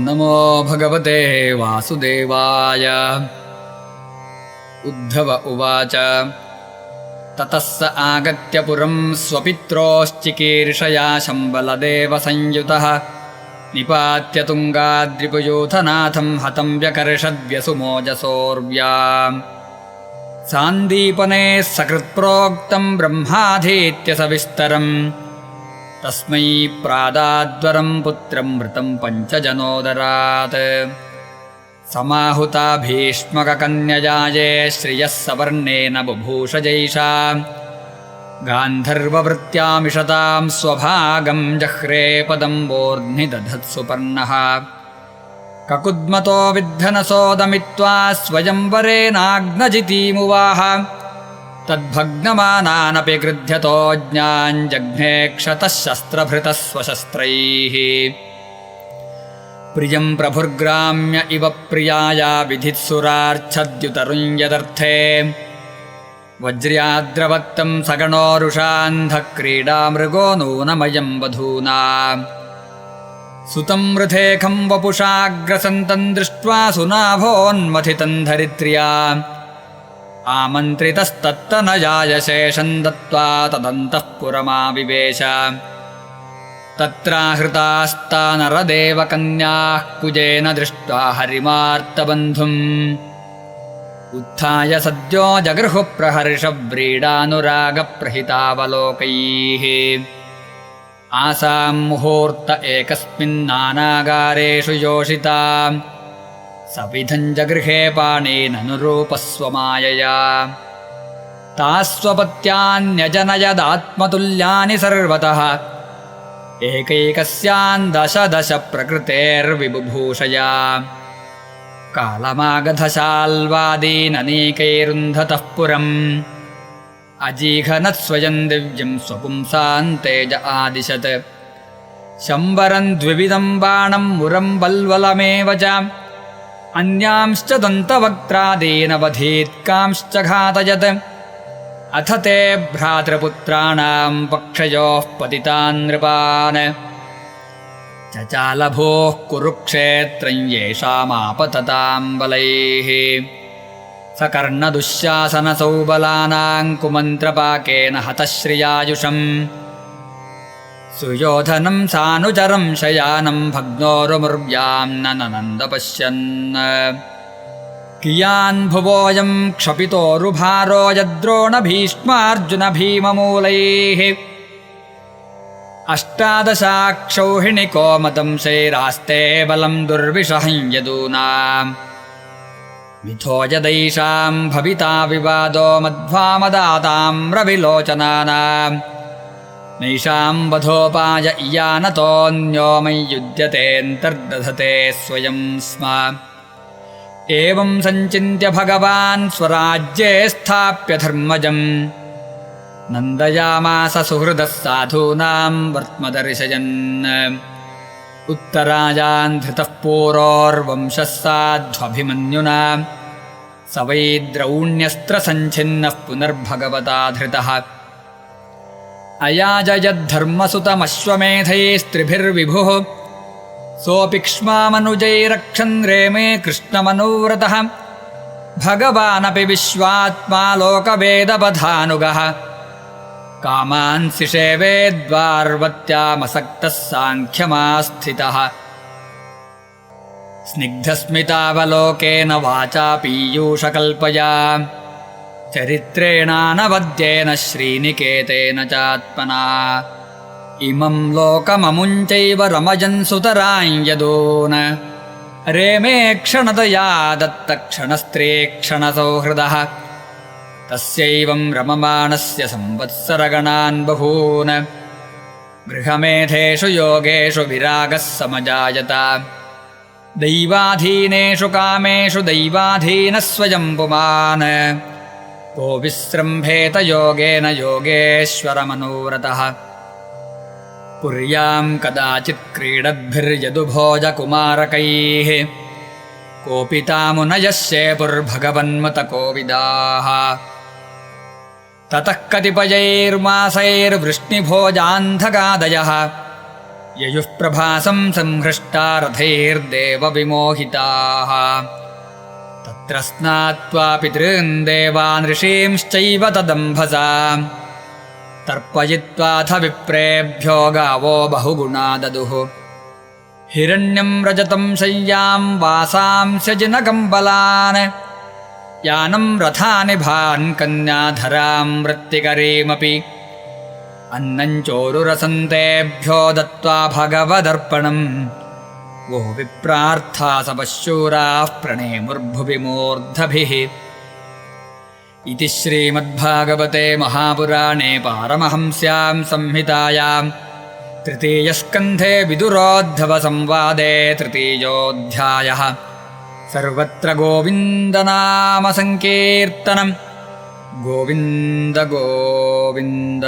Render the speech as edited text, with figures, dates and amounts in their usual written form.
नमो भगवते वासुदेवाय। उद्धव उवाच ततः स आगत्य पुरं स्वपित्रोश्चिकीर्षया शम्बलदेवसंयुतः निपात्य तुङ्गाद्रिपुयूथनाथं हतं व्यकर्षद्व्यसुमोजसोऽर्व्या। सान्दीपने सकृत्प्रोक्तं ब्रह्माधीत्य सविस्तरम् तस्मै प्रादाद्वरं पुत्रं मृतं पञ्चजनोदरात्। समाहुता भीष्मककन्यजाये श्रियः सवर्णेन बुभूषजैषा। गान्धर्ववृत्त्यामिषतां स्वभागं जह्रे पदम्बोर्ध्नि दधत्सुपर्णः। ककुद्मतो विद्धनसोदमित्वा स्वयंवरेनाग्नजितीमुवाह। तद्भग्नमानानपि गृध्यतो ज्ञाञ्जघ्ने क्षतः शस्त्रभृतः स्वशस्त्रैः। प्रियं प्रभुर्ग्राम्य इव प्रियाया विधित्सुरार्च्छद्युतरुञ्यदर्थे। वज्र्याद्रवत्तं सगणोरुषान्धक्रीडामृगो नूनमयं वधूना। सुतं वृथेखं वपुषाग्रसन्तं दृष्ट्वा सुनाभोन्मथितं धरित्र्या। आमन्त्रितस्तत्तनयाय शेषं दत्त्वा तदन्तःपुरमाविवेश। तत्राहृतास्ता नरदेवकन्याः कुजेन दृष्ट्वा हरिमार्तबन्धुम्। उत्थाय सद्यो जगृहुः प्रहर्षव्रीडानुरागप्रहितावलोकैः। आसां मुहूर्त एकस्मिन्नानागारेषु योषिता। सविधं जगृहे पाणेननुरूपस्वमायया। तास्वपत्यान्यजनयदात्मतुल्यानि सर्वतः। एकैकस्यां दश दश प्रकृतेर्विबुभूषया। कालमागधशाल्वादीननीकैरुन्धतः पुरम्। अजीघनत्स्वयं दिव्यं स्वपुंसान्तेज आदिशत्। शम्बरं द्विविधं बाणं मुरं बल्वलमेव च। अन्यांश्च दन्तवक्त्रादीनवधीत्कांश्च घातयत्। अथ ते भ्रातृपुत्राणां पक्षयोः पतितान् नृपान्। चचालभोः कुरुक्षेत्रं येषामापततां बलैः। सकर्णदुःशासनसौबलानां कुमन्त्रपाकेन हतः श्रियायुषम्। सुयोधनं सानुचरं शयानं भग्नोरुमुर्व्यां ननन्द पश्यन्। कियान् भुवोऽयं क्षपितोरुभारो यद्रोणभीष्मार्जुनभीममूलैः। अष्टादशाक्षौहिणिकोमतं शैरास्ते बलं दुर्विषहं यदूनाम्। मिथो यदैषां भविता विवादो मध्वामदातां रविलोचनानाम्। नैषां वधोपाय इयानतोऽन्यो मय्युद्यतेऽन्तर्दधते स्वयं स्म। एवं सञ्चिन्त्य भगवान् स्वराज्ये स्थाप्य धर्मजम्। नन्दयामास सुहृदः साधूनां वर्त्मदर्शयन्। उत्तरायान् धृतः पूरोर्वंशः साध्वभिमन्युना। स वै द्रौण्यस्त्रसञ्छिन्नः पुनर्भगवता धृतः। अयाजयद्धर्मसुतमश्वमेधैस्त्रिभिर्विभुः। सोऽपि क्ष्मामनुजैरक्षन् रेमे कृष्णमनोव्रतः। भगवानपि विश्वात्मा लोकवेदपथानुगः। कामांसिषेवेद्वार्वत्यामसक्तः साङ्ख्यमास्थितः। स्निग्धस्मितावलोकेन वाचा पीयूषकल्पया। चरित्रेणानवद्येन श्रीनिकेतेन चात्मना। इमं लोकममुञ्चैव रमयन् सुतरां यदून्। रेमे क्षणतया दत्तक्षणस्त्रीक्षणसौहृदः। तस्यैवं रममाणस्य संवत्सरगणान् बहून्। गृहमेधेषु योगेषु विरागः समजायत। दैवाधीनेषु कामेषु दैवाधीनः स्वयं पुमान्। को विस्रम्भेत योगेन योगेश्वरमनोरथः। पुर्यां कदाचित् क्रीडद्भिर्यदुभोजकुमारकैः। कोऽपि तामुनयस्येपुर्भगवन्मतकोविदाः। ततः कतिपयैर्मासैर्वृष्णिभोजान्धकादयः। ययुः प्रभासं संहृष्टा रथैर्देवविमोहिताः तत्र स्नात्वा पितॄन् देवान् ऋषींश्चैव तदम्भसा तर्पयित्वाथ विप्रेभ्यो गावो बहुगुणा ददुः हिरण्यं रजतं शय्यां वासांस्यजिनकम्बलान् यानं रथानि भान् कन्याधरां वृत्तिकरीमपि अन्नं चोरुरसन्तेभ्यो दत्त्वा भगवदर्पणम् वो विप्रार्था सपश्शूराः प्रणेमुर्भुवि मूर्धभिः इति श्रीमद्भागवते महापुराणे पारमहंस्यां संहितायां तृतीयस्कन्धे विदुरोद्धवसंवादे तृतीयोऽध्यायः सर्वत्र गोविन्दनामसङ्कीर्तनम् गोविन्द गोविन्द।